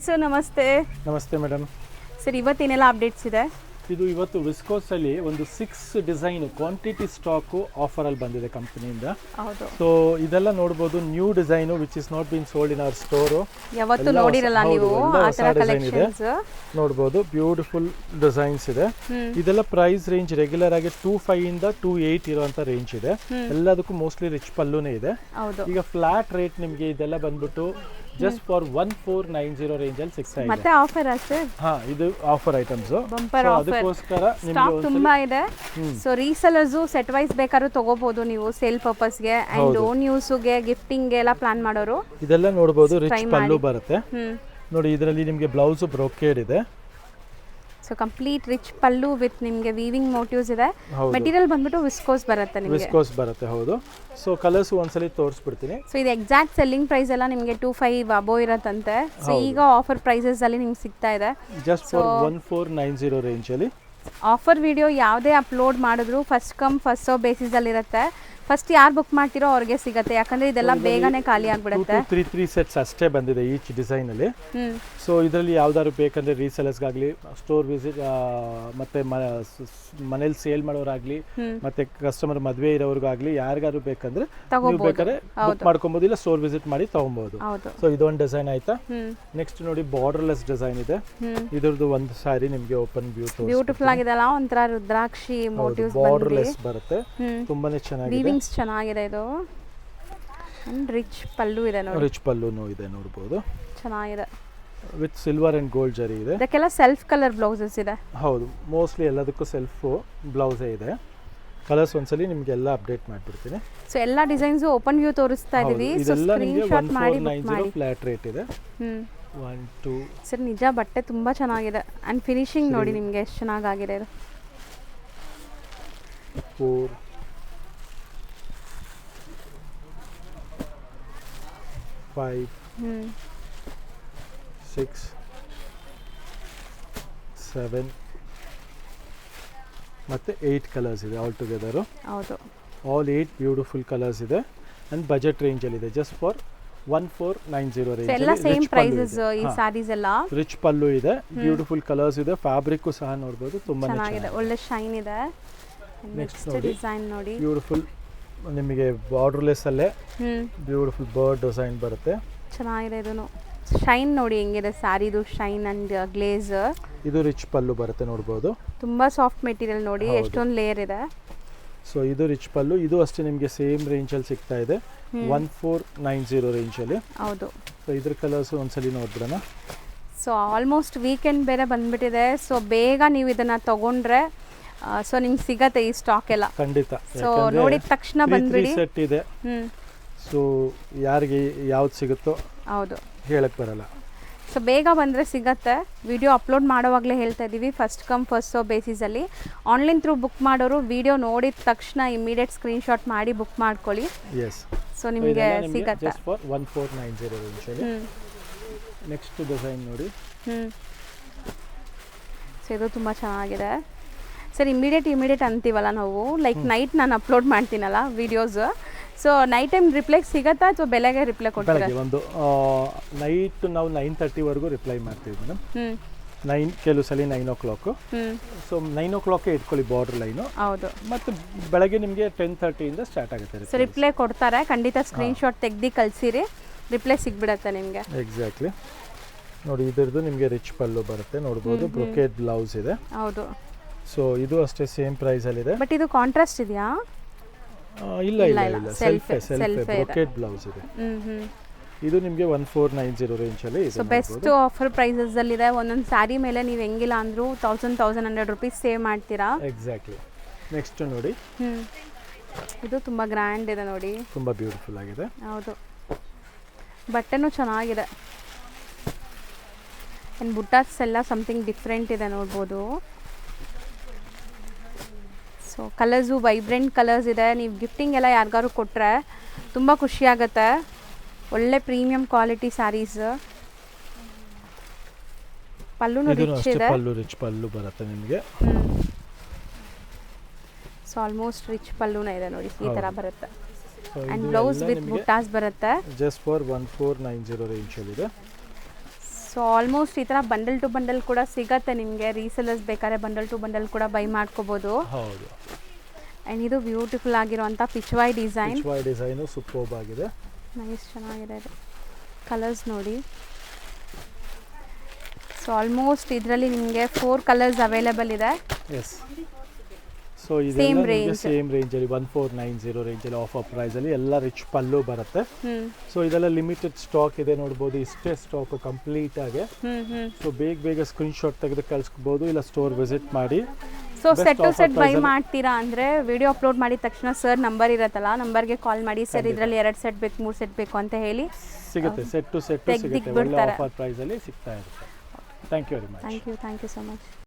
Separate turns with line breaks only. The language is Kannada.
ಸರ್ ನಮಸ್ತೆ.
ನಮಸ್ತೆ ಮೇಡಮ್.
ಸರ್ ಇವತ್ತೇನೆಲ್ಲ ಅಪ್ಡೇಟ್ಸ್ ಇದೆ?
ಇದು ಇವತ್ತು ವಿಸ್ಕೋಸಲ್ಲಿ ಒಂದು 6 ಡಿಸೈನು ಕ್ವಾಂಟಿಟಿ ಸ್ಟಾಕು ಆಫರಲ್ಲಿ ಬಂದಿದೆ ಕಂಪನಿಯಿಂದ.
ಹೌದು.
ಸೊ ಇದೆಲ್ಲ ನೋಡ್ಬೋದು, new design which is not been sold in our store.
ಯಾವತ್ತು ನೋಡಿರಲ್ಲ ನೀವು ಆ ಥರ ಕಲೆಕ್ಷನ್ಸ್
ನೋಡ್ಬೋದು. ಬ್ಯೂಟಿಫುಲ್ ಡಿಸೈನ್ಸ್ ಇದೆ. ಇದೆಲ್ಲ ಪ್ರೈಸ್ ರೇಂಜ್ ರೆಗ್ಯುಲರ್ ಆಗಿ 25 ಇಂದ 28 ಇರುವಂತ ರೇಂಜ್ ಇದೆ. ಎಲ್ಲದಕ್ಕೂ ಮೋಸ್ಟ್ಲಿ ರಿಚ್ ಪಲ್ಲುನೇ ಇದೆ. ಈಗ ಫ್ಲಾಟ್ ರೇಟ್ ನಿಮಗೆ ಇದೆಲ್ಲ ಬಂದ್ಬಿಟ್ಟು ಜಸ್ಟ್ ಫಾರ್ 1490 ರೇಂಜ್ ಅಲ್ಲಿ ಸಿಗ್ತಾ ಇದೆ.
ಮತ್ತೆ ಆಫರ್ ಸರ್?
ಹಾ, ಇದು ಆಫರ್ ಐಟಮ್ಸ್.
Bumper offer.
ಅದಕ್ಕೋಸ್ಕರ
ಸ್ಟಾಕ್ ತುಂಬಾ ಇದೆ. ಸೊ ರೀಸೆಲರ್ಸ್ ಸೆಟ್ ವೈಸ್ ಬೇಕಾದ್ರೂ ತಗೋಬಹುದು ನೀವು, ಸೇಲ್ ಪರ್ಪಸ್ ಗೆ ಅಂಡ್ ಓನ್ ಯೂಸ್ ಗೆ, ಗಿಫ್ಟಿಂಗ್ ಗೆ ಎಲ್ಲ ಪ್ಲಾನ್ ಮಾಡೋರು
ಇದೆಲ್ಲ ನೋಡಬಹುದು. ರಿಚ್ ಪಲ್ಲು ಬರುತ್ತೆ ನೋಡಿ. ಇದರಲ್ಲಿ ನಿಮಗೆ ಬ್ಲೌಸ್ ಬ್ರೋಕೇಡ್ ಇದೆ.
So complete rich pallu with ನಿಮಗೆ ವೀವಿಂಗ್ ಮೋಟಿವ್ಸ್ ಇದೆ. ಮೆಟೀರಿಯಲ್ ಬಂದ್ಬಿಟ್ಟು ವಿಸ್ಕೋಸ್ ಬರುತ್ತೆ ನಿಮಗೆ.
ವಿಸ್ಕೋಸ್ ಬರುತ್ತೆ, ಹೌದು. ಸೊ ಕಲರ್ಸ್ ಒಂದ್ಸಲಿ ತೋರಿಸ್ಬಿಡ್ತೀನಿ.
ಸೊ ಇದು ಎಕ್ಸಾಕ್ಟ್ ಸೆಲ್ಲಿಂಗ್ ಪ್ರೈಸ್ ಎಲ್ಲ ನಿಮಗೆ 25 ಅಬೋ ಇರತ್ತಂತೆ. ಸೊ ಈಗ ಆಫರ್ ಪ್ರೈಸಸ್ ಅಲ್ಲಿ ನಿಮ್ಗೆ ಸಿಗ್ತಾ ಇದೆ
ಜಸ್ಟ್ ಫಾರ್ 1490 ರೇಂಜ್ ಅಲ್ಲಿ.
ಆಫರ್ ವಿಡಿಯೋ ಯಾವುದೇ ಅಪ್ಲೋಡ್ ಮಾಡಿದ್ರು first come first serve basis ಅಲ್ಲಿ ಇರುತ್ತೆ. ಫಸ್ಟ್ ಯಾರು ಬುಕ್ ಮಾಡ್ತಿರೋ ಅವ್ರಿಗೆ ಸಿಗುತ್ತೆ, ಯಾಕಂದ್ರೆ ಇದೆಲ್ಲ ಬೇಗನೆ ಖಾಲಿ ಆಗ್ಬಿಡುತ್ತೆ.
3 ಸೆಟ್ಸ್ ಅಷ್ಟೇ ಬಂದಿದೆ ಈಚ್ ಡಿಸೈನ್ ಅಲ್ಲಿ. ಸೊ ಇದರಲ್ಲಿ ಯಾವ್ದಾದ್ರು ಬೇಕಂದ್ರೆ ರೀಸೆಲರ್ಸ್ಗಾಗ್ಲಿ, ಸ್ಟೋರ್ ವಿಸಿಟ್ ಮತ್ತೆ ಮನೇಲಿ ಸೇಲ್ ಮಾಡೋರಾಗ್ಲಿ, ಮತ್ತೆ ಕಸ್ಟಮರ್ ಮದುವೆ ಇರೋರ್ಗಾಗ್ಲಿ ಯಾರಿಗಾದ್ರು ಬೇಕಂದ್ರೆ ನೀವು ಬೇಕಾದ್ರೆ ಬುಕ್ ಮಾಡ್ಕೊಬಹುದು, ಇಲ್ಲ ಸ್ಟೋರ್ ವಿಸಿಟ್ ಮಾಡಿ ತಗೊಬಹುದು. ಸೊ ಇದೊಂದು ಡಿಸೈನ್ ಆಯ್ತಾ. ನೆಕ್ಸ್ಟ್ ನೋಡಿ, ಬಾರ್ಡರ್ಲೆಸ್ ಡಿಸೈನ್ ಇದೆ. ಇದ್ರದ್ದು ಒಂದು ಸಾರಿ ನಿಮ್ಗೆ ಓಪನ್ ವ್ಯೂ
ಬ್ಯೂಟಿಫುಲ್ ಆಗಿದೆ ಅಲ್ಲ, ಒಂಥರ ರುದ್ರಾಕ್ಷಿ ಮೋಟಿವ್ಸ್
ಬಾರ್ಡರ್ಲೆಸ್ ಬರುತ್ತೆ. ತುಂಬಾನೇ ಚೆನ್ನಾಗಿದೆ.
ಚೆನ್ನಾಗಿದೆ ಇದು. ರಿಚ್ ಪಲ್ಲು ಇದೆ ನೋಡಿ.
ರಿಚ್ ಪಲ್ಲುನು ಇದೆ ನೋಡಬಹುದು.
ಚೆನ್ನಾಗಿದೆ.
ವಿತ್ ಸಿಲ್ವರ್ ಅಂಡ್ ಗೋಲ್ಡ್ ಜರಿ ಇದೆ.
ಇದಕ್ಕೆಲ್ಲ ಸೆಲ್ಫ್ ಕಲರ್ ಬ್ಲೌಸಸ್ ಇದೆ.
ಹೌದು, ಮೋಸ್ಟ್ಲಿ ಎಲ್ಲದಕ್ಕೂ ಸೆಲ್ಫ್ ಬ್ಲೌಸೇ ಇದೆ. ಕಲರ್ಸ್ ಒಂದ್ಸಲಿ ನಿಮಗೆ ಎಲ್ಲ ಅಪ್ಡೇಟ್ ಮಾಡ್ಬಿಡ್ತೀನಿ.
ಸೊ ಎಲ್ಲ ಡಿಸೈನ್ಸ್ ಓಪನ್ ವ್ಯೂ ತೋರಿಸ್ತಾ ಇದೀವಿ. ಸೊ ಸ್ಕ್ರೀನ್ ಶಾಟ್ ಮಾಡಿ ಬುಕ್ ಮಾಡಿ.
ಫ್ಲಾಟ್ ರೇಟ್ ಇದೆ. 1 2
ಸರ್ ನಿಜ ಬಟ್ಟೆ ತುಂಬಾ ಚೆನ್ನಾಗಿದೆ. ಅಂಡ್ ಫಿನಿಶಿಂಗ್ ನೋಡಿ ನಿಮಗೆ ಎಷ್ಟು ಚೆನ್ನಾಗಿದೆ ಇದು.
4 5 6 7 ಮತ್ತೆ 8 ಕಲರ್ಸ್ ಇದೆ ಆಲ್ ಟುಗೆದರ್.
ಹೌದು,
ಆಲ್ 8 ಬ್ಯೂಟಿಫುಲ್ ಕಲರ್ಸ್ ಇದೆ. ಅಂಡ್ ಬಜೆಟ್ ರೇಂಜ್ ಅಲ್ಲಿ ಇದೆ. Just for 1490 range.
ಎಲ್ಲ ಸೇಮ್ ಪ್ರೈಸಸ್ ಈ ಸಾರೀಸ್ ಎಲ್ಲ.
ರಿಚ್ ಪಲ್ಲು ಇದೆ, ಬ್ಯೂಟಿಫುಲ್ ಕಲರ್ಸ್ ಇದೆ. ಫ್ಯಾಬ್ರಿಕ್ ಸಹ ನೋಡಬಹುದು, ತುಂಬಾ
ಚೆನ್ನಾಗಿದೆ, ಒಳ್ಳೆ ಶೈನ್ ಇದೆ. ನೆಕ್ಸ್ಟ್ ಡಿಸೈನ್ ನೋಡಿ,
ಬ್ಯೂಟಿಫುಲ್ ನಿಮಗೆ ಬಾರ್ಡರ್ಲೆಸ್ ಅಲ್ಲೇ ಬ್ಯೂಟಿಫುಲ್ ಬರ್ಡ್ ಡಿಸೈನ್ ಬರುತ್ತೆ.
ಚೆನ್ನಾಗಿದೆ. ಇದನ್ನು ಶೈನ್ ನೋಡಿ ಹೆಂಗಿದೆ ಸ್ಯಾರಿದು, ಶೈನ್ ಅಂಡ್ ಗ್ಲೇಸ್.
ಇದು ರಿಚ್ ಪಲ್ಲು ಬರುತ್ತೆ ನೋಡಬಹುದು.
ತುಂಬಾ ಸಾಫ್ಟ್ ಮೆಟೀರಿಯಲ್ ನೋಡಿ, ಎಷ್ಟೊಂದು ಲೇಯರ್ ಇದೆ.
ಸೊ ಇದು ರಿಚ್ ಪಲ್ಲು. ಇದು ಅಷ್ಟೇ ನಿಮಗೆ ಸೇಮ್ ರೇಂಜ್ ಅಲ್ಲಿ ಸಿಗ್ತಾ ಇದೆ, 1490 ರೇಂಜ್ ಅಲ್ಲಿ.
ಹೌದು.
ಸೊ ಇದ್ರ ಕಲರ್ಸ್ ಒಂದ್ಸಲಿ ನೋಡ್ಬಿಡೋಣ.
ಸೊ ಆಲ್ಮೋಸ್ಟ್ ವೀಕೆಂಡ್ ಬೇರೆ ಬಂದ್ಬಿಟ್ಟಿದೆ. ಸೊ ಬೇಗ ನೀವು ಇದನ್ನ ತಗೊಂಡ್ರೆ ಸೊ ನಿಮ್ಗೆ ಸಿಗತ್ತೆ ಈ ಸ್ಟಾಕ್ ಎಲ್ಲ.
ಖಂಡಿತ.
ಸೊ ನೋಡಿದ ತಕ್ಷಣ ಬಂದ್ಬಿಡಿ.
ಸೆಟ್ ಇದೆ. ಸೊ ಯಾರಿಗೆ ಯಾವ್ದು ಸಿಗುತ್ತೋ
ಹೌದು
ಹೇಳಕ್ ಬರಲ್ಲ.
ಸೊ ಬೇಗ ಬಂದರೆ ಸಿಗತ್ತೆ. ವಿಡಿಯೋ ಅಪ್ಲೋಡ್ ಮಾಡೋವಾಗಲೇ ಹೇಳ್ತಾ ಇದ್ದೀವಿ, ಫಸ್ಟ್ ಕಮ್ ಫಸ್ಟ್ ಸರ್ವ್ ಬೇಸಿಸಲ್ಲಿ. ಆನ್ಲೈನ್ ಥ್ರೂ ಬುಕ್ ಮಾಡೋರು ವಿಡಿಯೋ ನೋಡಿದ ತಕ್ಷಣ ಇಮಿಡಿಯೇಟ್ ಸ್ಕ್ರೀನ್ಶಾಟ್ ಮಾಡಿ ಬುಕ್ ಮಾಡ್ಕೊಳ್ಳಿ. ಸೊ ನಿಮಗೆ ಸಿಗತ್ತೆ.
ಜಸ್ಟ್ ಫಾರ್ 1490 ರೇಂಜಲ್ಲಿ. ನೆಕ್ಸ್ಟ್ ಡಿಸೈನ್ ನೋಡಿ.
ಸೊ ಇದು ತುಂಬ ಚೆನ್ನಾಗಿದೆ. ಸರ್ ಇಮಿಡಿಯೇಟ್ ಅಂತೀವಲ್ಲ ನಾವು, ಲೈಕ್ ನೈಟ್ ನಾನು ಅಪ್ಲೋಡ್ ಮಾಡ್ತೀನಲ್ಲ videos. So night time reply ಸಿಗತ್ತಾ ಅಥವಾ ಬೆಳಗ್ಗೆ ರಿಪ್ಲೈ ಕೊಡ್ತೀರಾ?
ಒಂದು ನೈಟ್ ನಾವು 9:30 ವರೆಗೂ ರಿಪ್ಲೈ ಮಾಡ್ತೀವಿ ಮೇಡಮ್. 9 ಕೆಲವು ಸಲ 9 o'clock. ಸೊ 9 o'clock ಇಟ್ಕೊಳ್ಳಿ ಬಾರ್ಡರ್ ಲೈನು.
ಹೌದು.
ಮತ್ತು ಬೆಳಗ್ಗೆ ನಿಮಗೆ 10:30 ಇಂದ ಸ್ಟಾರ್ಟ್ ಆಗುತ್ತೆ.
ಸೊ ರಿಪ್ಲೈ ಕೊಡ್ತಾರೆ, ಖಂಡಿತ ಸ್ಕ್ರೀನ್ಶಾಟ್ ತೆಗ್ದು ಕಳಿಸಿರಿ, ರಿಪ್ಲೈ ಸಿಗ್ಬಿಡತ್ತೆ ನಿಮಗೆ.
ಎಕ್ಸಾಕ್ಟ್ಲಿ ನೋಡಿ. ಇದರದ್ದು ನಿಮಗೆ ರಿಚ್ ಪಲ್ಲು ಬರುತ್ತೆ ನೋಡ್ಬೋದು. ಬ್ರೊಕೇಡ್ ಬ್ಲೌಸ್ ಇದೆ.
ಹೌದು. ಸೊ
ಇದು ಅಷ್ಟೇ ಸೇಮ್ ಪ್ರೈಸ್ ಅಲ್ಲಿ ಇದೆ.
ಬಟ್ ಇದು ಕಾಂಟ್ರಾಸ್ಟ್ ಇದೆಯಾ?
ಇಲ್ಲ ಇಲ್ಲ ಇಲ್ಲ, ಸೆಲ್ಫ್ ಬ್ರೊಕೇಡ್ ಬ್ಲೌಸ್ ಇದೆ. ಇದು ನಿಮಗೆ 1490 ರೇಂಜ್ ಅಲ್ಲಿ ಇದೆ.
ಸೊ ಬೆಸ್ಟ್ ಆಫರ್ ಪ್ರೈಸಸ್ ಅಲ್ಲಿ ಇದೆ. ಒಂದೊಂದು ಸ್ಯಾರಿ ಮೇಲೆ ನೀವು ಹೆಂಗಿಲ್ಲ ಅಂದ್ರೂ 1100 ರೂಪೀಸ್ ಸೇವ್ ಮಾಡ್ತೀರಾ.
ಎಕ್ಸಾಕ್ಟ್ಲಿ. ನೆಕ್ಸ್ಟ್ ನೋಡಿ,
ಇದು ತುಂಬಾ ಗ್ರ್ಯಾಂಡ್ ಇದೆ ನೋಡಿ,
ತುಂಬಾ ಬ್ಯೂಟಿಫುಲ್ ಆಗಿದೆ.
ಹೌದು, ಬಟ್ಟೆನೂ ಚೆನ್ನಾಗಿದೆ. ಅಂಡ್ ಬುಟ್ಟಾಸ್ ಎಲ್ಲ ಸಮಥಿಂಗ್ ಡಿಫ್ರೆಂಟ್ ಇದೆ ನೋಡ್ಬೋದು. ಸೊ ಕಲರ್ಸು ವೈಬ್ರೆಂಟ್ ಕಲರ್ಸ್ ಇದೆ. ನೀವು ಗಿಫ್ಟಿಂಗ್ ಎಲ್ಲ ಯಾರಿಗಾರು ಕೊಟ್ಟರೆ ತುಂಬ ಖುಷಿಯಾಗತ್ತೆ. ಒಳ್ಳೆ ಪ್ರೀಮಿಯಂ ಕ್ವಾಲಿಟಿ ಸ್ಯಾರೀಸ್. ಪಲ್ಲುನು ರಿಚ್ ಇದೆ.
ಪಲ್ಲು ರಿಚ್ ಪಲ್ಲು ಬರುತ್ತೆ ನಿಮಗೆ.
ಸೊ ಆಲ್ಮೋಸ್ಟ್ ರಿಚ್ ಪಲ್ಲುನೇ ಇದೆ ನೋಡಿ, ಈ ಥರ ಬರುತ್ತೆ. ಆ್ಯಂಡ್ ಬ್ಲೌಸ್ ವಿತ್ ಬುಟ್ಟಾಸ್ ಬರುತ್ತೆ.
ಜಸ್ಟ್ ಫಾರ್ 1490 ರೇಂಜ್ ಅಲ್ಲಿ ಇದೆ.
ಸೊ ಆಲ್ಮೋಸ್ಟ್ ಈ ಥರ ಬಂಡಲ್ ಟು ಬಂಡಲ್ ಕೂಡ ಸಿಗತ್ತೆ ನಿಮಗೆ. ರೀಸೆಲರ್ಸ್ ಬೇಕಾದ್ರೆ ಬಂಡಲ್ ಟು ಬಂಡಲ್ ಕೂಡ ಬೈ ಮಾಡ್ಕೋಬೋದು.
ಹೌದು.
ಆ್ಯಂಡ್ ಇದು ಬ್ಯೂಟಿಫುಲ್ ಆಗಿರುವಂಥ ಪಿಚ್ವಾಯ್
ಡಿಸೈನು ಸೂಪರ್ಬ್ ಆಗಿದೆ.
ನೈಸ್, ಚೆನ್ನಾಗಿದೆ ಇದು. ಕಲರ್ಸ್ ನೋಡಿ. ಸೊ ಆಲ್ಮೋಸ್ಟ್ ಇದರಲ್ಲಿ ನಿಮಗೆ 4 ಕಲರ್ಸ್ ಅವೈಲೇಬಲ್ ಇದೆ.
ಎಸ್. ಸೊ ಇದೆಲ್ಲ ನಿಮಗೆ ಸೇಮ್ ರೇಂಜಲ್ಲಿ 1490 ರೇಂಜಲ್ಲಿ ಆಫರ್ ಪ್ರೈಸಲ್ಲಿ ಎಲ್ಲ ರಿಚ್ ಪಲ್ಲು ಬರುತ್ತೆ. ಸೊ ಇದೆಲ್ಲ ಲಿಮಿಟೆಡ್ ಸ್ಟಾಕ್ ಇದೆ ನೋಡ್ಬೋದು. ಇಷ್ಟೇ ಸ್ಟಾಕ್ ಕಂಪ್ಲೀಟ್ ಆಗಿ. ಸೊ ಬೇಗ ಸ್ಕ್ರೀನ್ಶಾಟ್ ತೆಗೆದು ಕಳಿಸ್ಬೋದು, ಇಲ್ಲ ಸ್ಟೋರ್ ವಿಸಿಟ್ ಮಾಡಿ.
So set to set buy ಮಾಡ್ತೀರಾ ಅಂದರೆ ವಿಡಿಯೋ ಅಪ್ಲೋಡ್ ಮಾಡಿದ ತಕ್ಷಣ ಸರ್ ನಂಬರ್ ಇರುತ್ತಲ್ಲ, ನಂಬರ್ಗೆ ಕಾಲ್ ಮಾಡಿ, ಸರ್ ಇದರಲ್ಲಿ 2 ಸೆಟ್ ಬೇಕು 3 ಸೆಟ್ ಬೇಕು ಅಂತ ಹೇಳಿ
ಸಿಗುತ್ತೆ. ಸೆಟ್ ಟು ಸೆಟ್ ಸಿಗುತ್ತೆ, ಒಳ್ಳೆ ಆಫರ್ ಪ್ರೈಸಲ್ಲಿ ಸಿಗ್ತಾ ಇರುತ್ತೆ. Thank you very much.
Thank you so much.